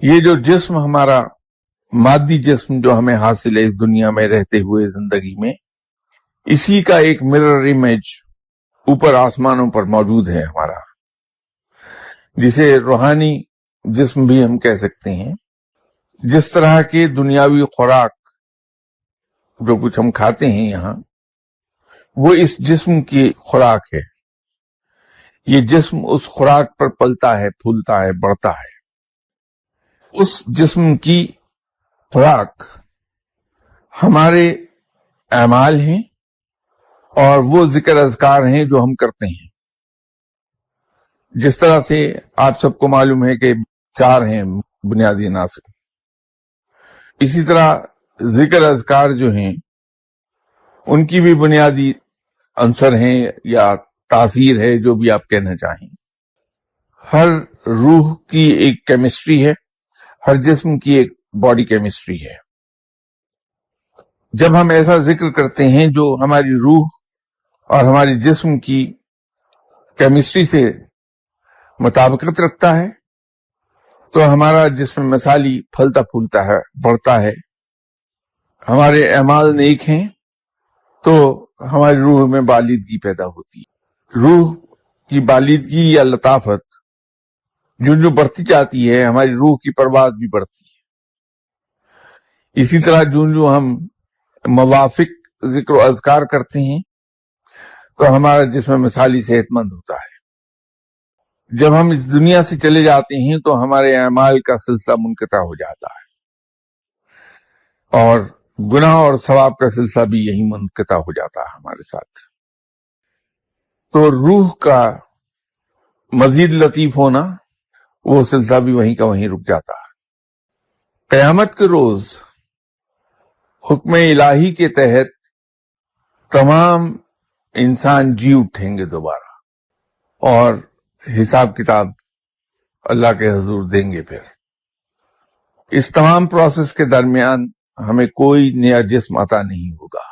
یہ جو جسم ہمارا مادی جسم جو ہمیں حاصل ہے اس دنیا میں رہتے ہوئے زندگی میں، اسی کا ایک مرر امیج اوپر آسمانوں پر موجود ہے ہمارا، جسے روحانی جسم بھی ہم کہہ سکتے ہیں۔ جس طرح کے دنیاوی خوراک جو کچھ ہم کھاتے ہیں یہاں، وہ اس جسم کی خوراک ہے۔ یہ جسم اس خوراک پر پلتا ہے، پھولتا ہے، بڑھتا ہے۔ اس جسم کی خوراک ہمارے اعمال ہیں اور وہ ذکر اذکار ہیں جو ہم کرتے ہیں۔ جس طرح سے آپ سب کو معلوم ہے کہ 4 ہیں بنیادی عناصر، اسی طرح ذکر اذکار جو ہیں ان کی بھی بنیادی عنصر ہیں یا تاثیر ہے، جو بھی آپ کہنا چاہیں۔ ہر روح کی ایک کیمسٹری ہے، ہر جسم کی ایک باڈی کیمسٹری ہے۔ جب ہم ایسا ذکر کرتے ہیں جو ہماری روح اور ہمارے جسم کی کیمسٹری سے مطابقت رکھتا ہے، تو ہمارا جسم مثالی پھلتا پھولتا ہے، بڑھتا ہے۔ ہمارے اعمال نیک ہیں تو ہماری روح میں بالیدگی پیدا ہوتی ہے۔ روح کی بالیدگی یا لطافت جو بڑھتی جاتی ہے، ہماری روح کی پرواز بھی بڑھتی ہے۔ اسی طرح جو ہم موافق ذکر و اذکار کرتے ہیں تو ہمارا جسم مثالی صحت مند ہوتا ہے۔ جب ہم اس دنیا سے چلے جاتے ہیں تو ہمارے اعمال کا سلسلہ منقطع ہو جاتا ہے، اور گناہ اور ثواب کا سلسلہ بھی یہی منقطع ہو جاتا ہے ہمارے ساتھ۔ تو روح کا مزید لطیف ہونا، وہ سلسلہ بھی وہیں کا وہیں رک جاتا ہے۔ قیامت کے روز حکم الہی کے تحت تمام انسان جی اٹھیں گے دوبارہ، اور حساب کتاب اللہ کے حضور دیں گے۔ پھر اس تمام پروسیس کے درمیان ہمیں کوئی نیا جسم عطا نہیں ہوگا۔